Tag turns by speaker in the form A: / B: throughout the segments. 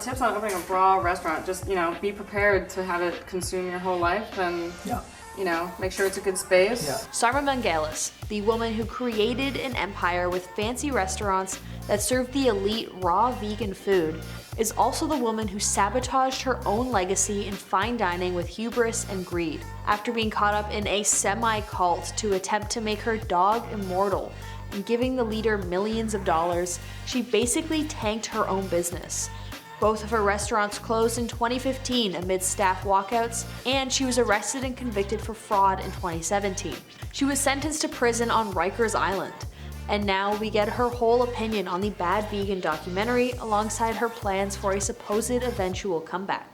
A: tips on opening a raw restaurant, just, be prepared to have it consume your whole life and, make sure it's a good space.
B: Yeah.
C: Sarma Melngailis, the woman who created an empire with fancy restaurants that served the elite raw vegan food, is also the woman who sabotaged her own legacy in fine dining with hubris and greed. After being caught up in a semi-cult to attempt to make her dog immortal and giving the leader millions of dollars, she basically tanked her own business. Both of her restaurants closed in 2015 amid staff walkouts, and she was arrested and convicted for fraud in 2017. She was sentenced to prison on Riker's Island. And now we get her whole opinion on the Bad Vegan documentary alongside her plans for a supposed eventual comeback.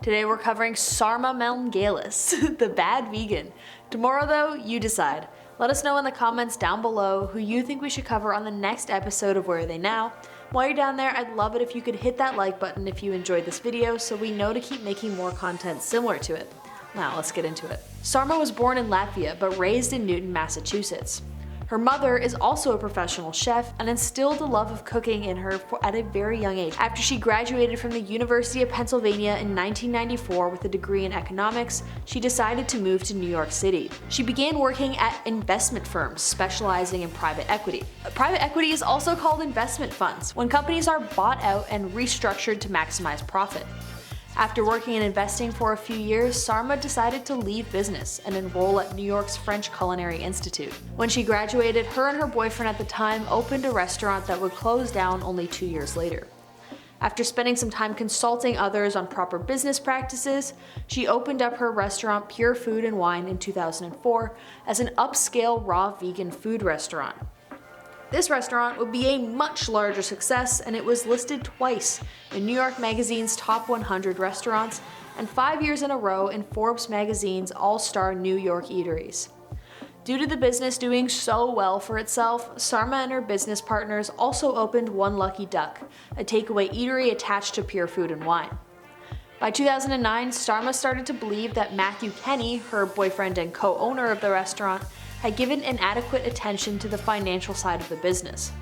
C: Today we're covering Sarma Melngailis, the Bad Vegan. Tomorrow though, you decide. Let us know in the comments down below who you think we should cover on the next episode of Where Are They Now? While you're down there, I'd love it if you could hit that like button if you enjoyed this video so we know to keep making more content similar to it. Now let's get into it. Sarma was born in Latvia but raised in Newton, Massachusetts. Her mother is also a professional chef and instilled the love of cooking in her at a very young age. After she graduated from the University of Pennsylvania in 1994 with a degree in economics, she decided to move to New York City. She began working at investment firms specializing in private equity. Private equity is also called investment funds, when companies are bought out and restructured to maximize profit. After working and investing for a few years, Sarma decided to leave business and enroll at New York's French Culinary Institute. When she graduated, her and her boyfriend at the time opened a restaurant that would close down only 2 years later. After spending some time consulting others on proper business practices, she opened up her restaurant Pure Food and Wine in 2004 as an upscale raw vegan food restaurant. This restaurant would be a much larger success, and it was listed twice in New York Magazine's Top 100 Restaurants and 5 years in a row in Forbes Magazine's All-Star New York Eateries. Due to the business doing so well for itself, Sarma and her business partners also opened One Lucky Duck, a takeaway eatery attached to Pure Food and Wine. By 2009, Sarma started to believe that Matthew Kenny, her boyfriend and co-owner of the restaurant, had given inadequate attention to the financial side of the business.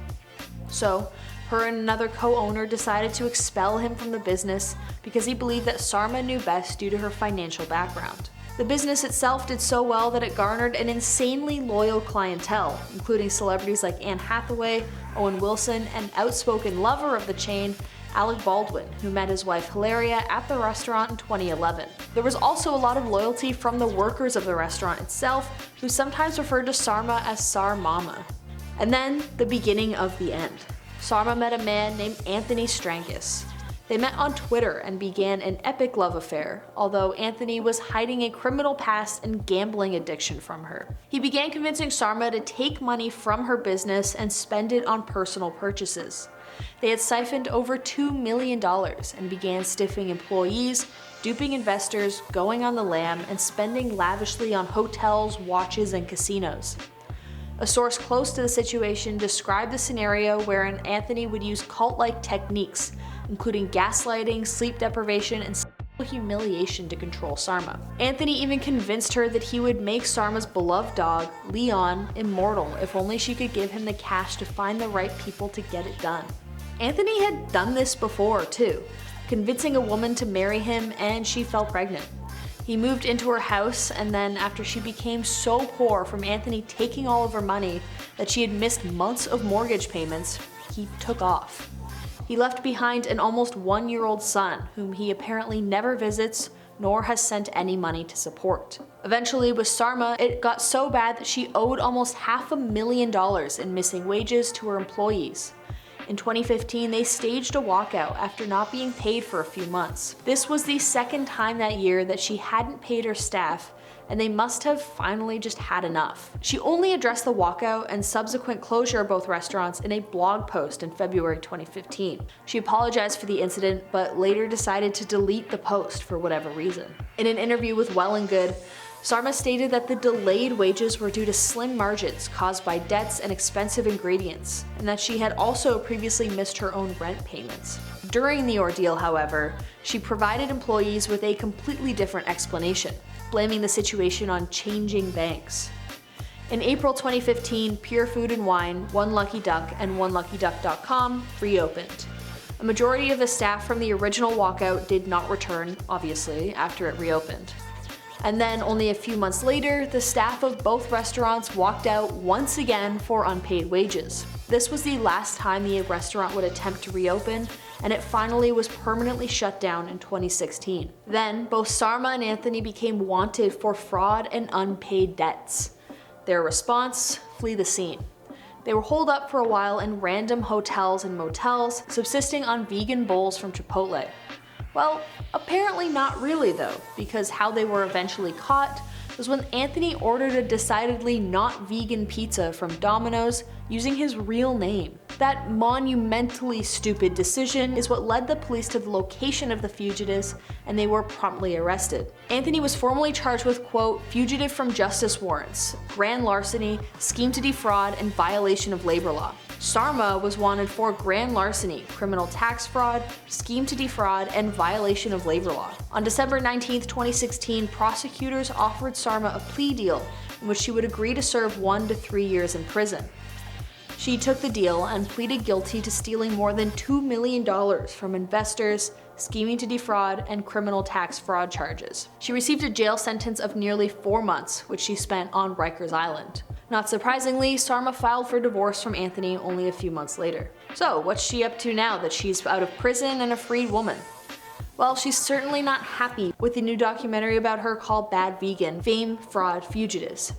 C: So, her and another co-owner decided to expel him from the business because he believed that Sarma knew best due to her financial background. The business itself did so well that it garnered an insanely loyal clientele, including celebrities like Anne Hathaway, Owen Wilson, and outspoken lover of the chain, Alec Baldwin, who met his wife Hilaria at the restaurant in 2011. There was also a lot of loyalty from the workers of the restaurant itself, who sometimes referred to Sarma as Sar Mama. And then, the beginning of the end. Sarma met a man named Anthony Strankis. They met on Twitter and began an epic love affair, although Anthony was hiding a criminal past and gambling addiction from her. He began convincing Sarma to take money from her business and spend it on personal purchases. They had siphoned over $2 million and began stiffing employees, duping investors, going on the lam, and spending lavishly on hotels, watches, and casinos. A source close to the situation described the scenario wherein Anthony would use cult-like techniques, including gaslighting, sleep deprivation, and sexual humiliation to control Sarma. Anthony even convinced her that he would make Sarma's beloved dog, Leon, immortal if only she could give him the cash to find the right people to get it done. Anthony had done this before too, convincing a woman to marry him, and she fell pregnant. He moved into her house, and then after she became so poor from Anthony taking all of her money that she had missed months of mortgage payments, he took off. He left behind an almost 1-year-old son, whom he apparently never visits nor has sent any money to support. Eventually, with Sarma, it got so bad that she owed almost $500,000 in missing wages to her employees. In 2015, they staged a walkout after not being paid for a few months. This was the second time that year that she hadn't paid her staff, and they must have finally just had enough. She only addressed the walkout and subsequent closure of both restaurants in a blog post in February 2015. She apologized for the incident, but later decided to delete the post for whatever reason. In an interview with Well and Good, Sarma stated that the delayed wages were due to slim margins caused by debts and expensive ingredients, and that she had also previously missed her own rent payments. During the ordeal, however, she provided employees with a completely different explanation, blaming the situation on changing banks. In April 2015, Pure Food and Wine, One Lucky Duck, and OneLuckyDuck.com reopened. A majority of the staff from the original walkout did not return, obviously, after it reopened. And then only a few months later, the staff of both restaurants walked out once again for unpaid wages. This was the last time the restaurant would attempt to reopen, and it finally was permanently shut down in 2016. Then, both Sarma and Anthony became wanted for fraud and unpaid debts. Their response? Flee the scene. They were holed up for a while in random hotels and motels, subsisting on vegan bowls from Chipotle. Well, apparently not really though, because how they were eventually caught was when Anthony ordered a decidedly not vegan pizza from Domino's using his real name. That monumentally stupid decision is what led the police to the location of the fugitives, and they were promptly arrested. Anthony was formally charged with, quote, fugitive from justice warrants, grand larceny, scheme to defraud, and violation of labor law. Sarma was wanted for grand larceny, criminal tax fraud, scheme to defraud, and violation of labor law. On December 19, 2016, prosecutors offered Sarma a plea deal in which she would agree to serve 1 to 3 years in prison. She took the deal and pleaded guilty to stealing more than $2 million from investors, scheming to defraud, and criminal tax fraud charges. She received a jail sentence of nearly 4 months, which she spent on Riker's Island. Not surprisingly, Sarma filed for divorce from Anthony only a few months later. So, what's she up to now that she's out of prison and a freed woman? Well, she's certainly not happy with the new documentary about her called Bad Vegan: Fame, Fraud, Fugitives.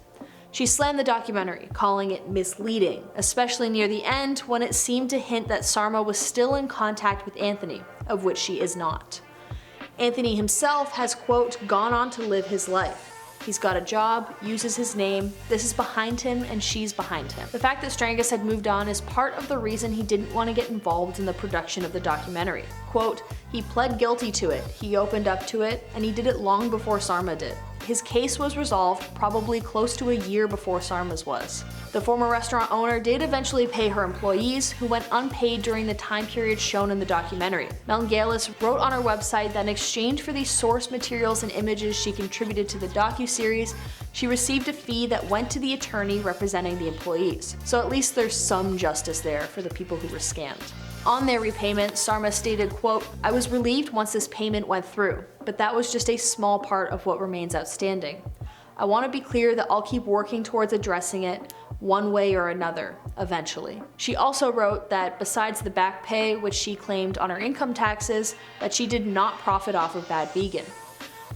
C: She slammed the documentary, calling it misleading, especially near the end when it seemed to hint that Sarma was still in contact with Anthony, of which she is not. Anthony himself has, quote, gone on to live his life. He's got a job, uses his name, this is behind him, and she's behind him. The fact that Strangus had moved on is part of the reason he didn't want to get involved in the production of the documentary. Quote, he pled guilty to it, he opened up to it, and he did it long before Sarma did. His case was resolved probably close to a year before Sarma's was. The former restaurant owner did eventually pay her employees, who went unpaid during the time period shown in the documentary. Melngailis wrote on her website that in exchange for the source materials and images she contributed to the docuseries, she received a fee that went to the attorney representing the employees. So at least there's some justice there for the people who were scammed. On their repayment, Sarma stated, quote, I was relieved once this payment went through, but that was just a small part of what remains outstanding. I want to be clear that I'll keep working towards addressing it one way or another, eventually. She also wrote that besides the back pay, which she claimed on her income taxes, that she did not profit off of Bad Vegan.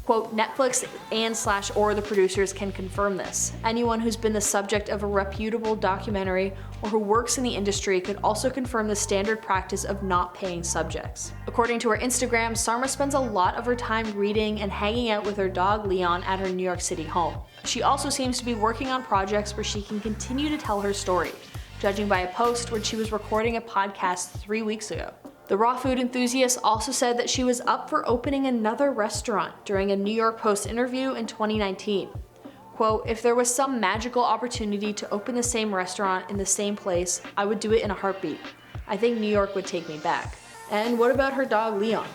C: Quote, Netflix and/or the producers can confirm this. Anyone who's been the subject of a reputable documentary or who works in the industry could also confirm the standard practice of not paying subjects. According to her Instagram, Sarma spends a lot of her time reading and hanging out with her dog Leon at her New York City home. She also seems to be working on projects where she can continue to tell her story, judging by a post where she was recording a podcast 3 weeks ago. The raw food enthusiast also said that she was up for opening another restaurant during a New York Post interview in 2019. Quote, if there was some magical opportunity to open the same restaurant in the same place, I would do it in a heartbeat. I think New York would take me back. And what about her dog Leon?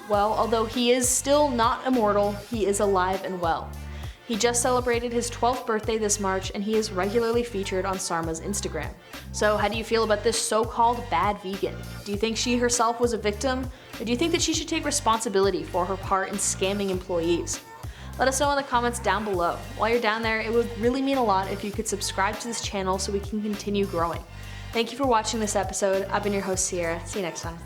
C: Well, although he is still not immortal, he is alive and well. He just celebrated his 12th birthday this March, and he is regularly featured on Sarma's Instagram. So how do you feel about this so-called bad vegan? Do you think she herself was a victim? Or do you think that she should take responsibility for her part in scamming employees? Let us know in the comments down below. While you're down there, it would really mean a lot if you could subscribe to this channel so we can continue growing. Thank you for watching this episode. I've been your host, Sierra. See you next time.